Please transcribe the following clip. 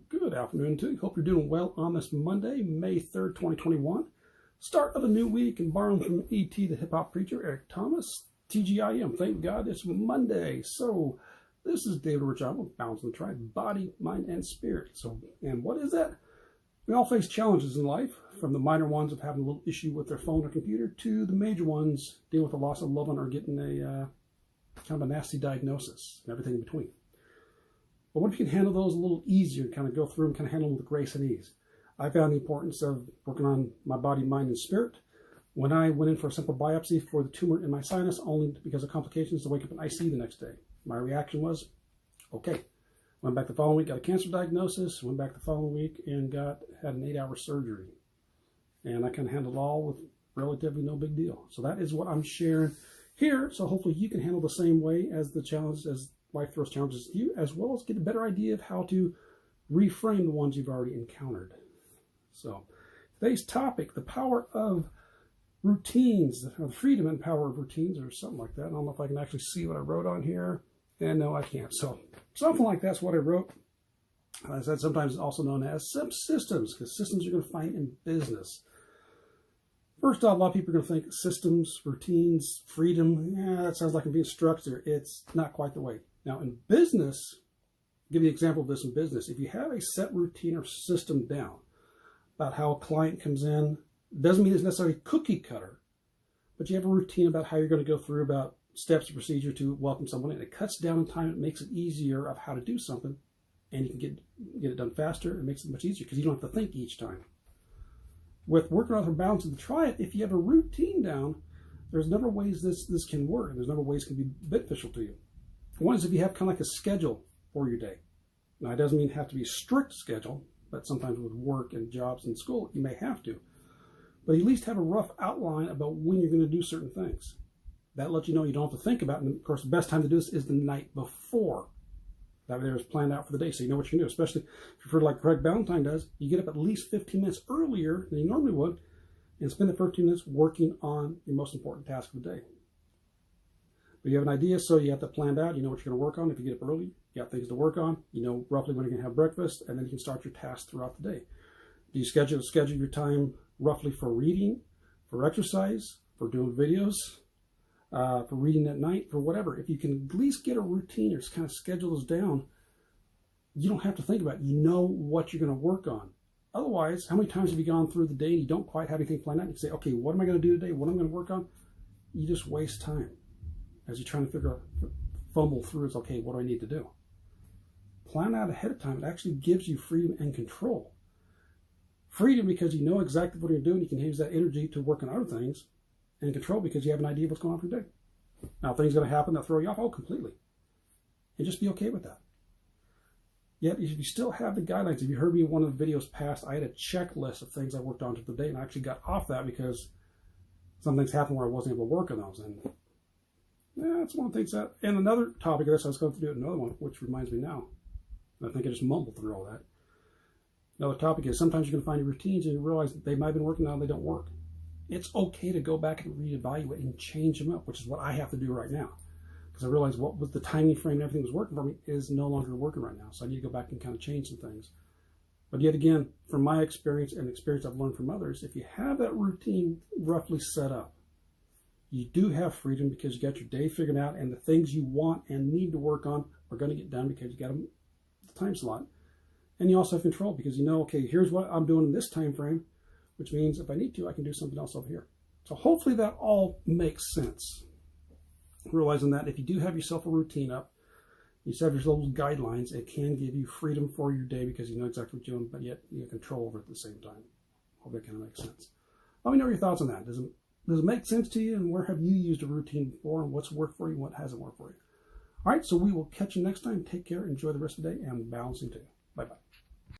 Good afternoon to you. Hope you're doing well on this Monday, May 3rd, 2021. Start of a new week, and borrowing from E.T. the Hip Hop Preacher, Eric Thomas, TGIM. Thank God it's Monday. So this is David Rich. I'm balancing the tribe, body, mind, and spirit. And what is that? We all face challenges in life, from the minor ones of having a little issue with their phone or computer to the major ones dealing with the loss of a loved one or getting a kind of a nasty diagnosis and everything in between. But what if you can handle those a little easier, kind of go through and kind of handle them with grace and ease? I found the importance of working on my body, mind, and spirit. When I went in for a simple biopsy for the tumor in my sinus, only because of complications, to wake up in ICU the next day. My reaction was, okay. Went back the following week, got a cancer diagnosis, went back the following week and had an 8-hour surgery. And I kind of handled it all with relatively no big deal. So that is what I'm sharing here. So hopefully you can handle the same way as the challenge, as life throws challenges to you, as well as get a better idea of how to reframe the ones you've already encountered. So today's topic, the power of routines, the freedom and power of routines, or something like that. I don't know if I can actually see what I wrote on here. And no, I can't. So something like that's what I wrote. I said sometimes it's also known as systems, because systems you're going to find in business. First off, a lot of people are going to think systems, routines, freedom, that sounds like I'm being structured. It's not quite the way. Now, in business, I'll give you an example of this in business. If you have a set routine or system down about how a client comes in, doesn't mean it's necessarily cookie cutter, but you have a routine about how you're going to go through about steps and procedure to welcome someone in. It cuts down in time. It makes it easier of how to do something, and you can get it done faster. It makes it much easier because you don't have to think each time. With working on the balance of the triad, if you have a routine down, there's a number of ways this can work, and there's a number of ways it can be beneficial to you. One is if you have kind of like a schedule for your day. Now, it doesn't mean it have to be a strict schedule, but sometimes with work and jobs and school, you may have to. But at least have a rough outline about when you're going to do certain things. That lets you know you don't have to think about it. And of course, the best time to do this is the night before. That way, it's planned out for the day, so you know what you can do. Especially if you're like Greg Valentine does, you get up at least 15 minutes earlier than you normally would, and spend the 15 minutes working on your most important task of the day. But you have an idea, so you have that planned out. You know what you're going to work on. If you get up early, you got things to work on. You know roughly when you're going to have breakfast, and then you can start your tasks throughout the day. Do you schedule your time roughly for reading, for exercise, for doing videos, for reading at night, for whatever? If you can at least get a routine or just kind of schedule those down, you don't have to think about it. You know what you're going to work on. Otherwise, how many times have you gone through the day and you don't quite have anything planned out? You say, okay, what am I going to do today? What am I going to work on? You just waste time as you're trying to fumble through. It's okay, what do I need to do? Plan out ahead of time. It actually gives you freedom and control. Freedom because you know exactly what you're doing. You can use that energy to work on other things. And control because you have an idea of what's going on for your day. Now, things going to happen that throw you off, completely. And just be okay with that. Yet, if you still have the guidelines, if you heard me in one of the videos past, I had a checklist of things I worked on for the day, and I actually got off that because some things happened where I wasn't able to work on those. And that's one of the things that, and another topic of this, I was going to do another one, which reminds me now. I think I just mumbled through all that. Another topic is sometimes you're going to find your routines and you realize that they might have been working now, they don't work. It's okay to go back and reevaluate and change them up, which is what I have to do right now. Because I realize what was the timing frame and everything was working for me is no longer working right now. So I need to go back and kind of change some things. But yet again, from my experience and experience I've learned from others, if you have that routine roughly set up, you do have freedom because you got your day figured out, and the things you want and need to work on are going to get done because you got them the time slot. And you also have control because you know, okay, here's what I'm doing in this time frame, which means if I need to, I can do something else over here. So hopefully that all makes sense. Realizing that if you do have yourself a routine up, you set your little guidelines, it can give you freedom for your day because you know exactly what you're doing, but yet you have control over it at the same time. Hope that kind of makes sense. Let me know your thoughts on that. Does it make sense to you, and where have you used a routine before, and what's worked for you, and what hasn't worked for you? All right, so we will catch you next time. Take care, enjoy the rest of the day, and balancing too. Bye-bye.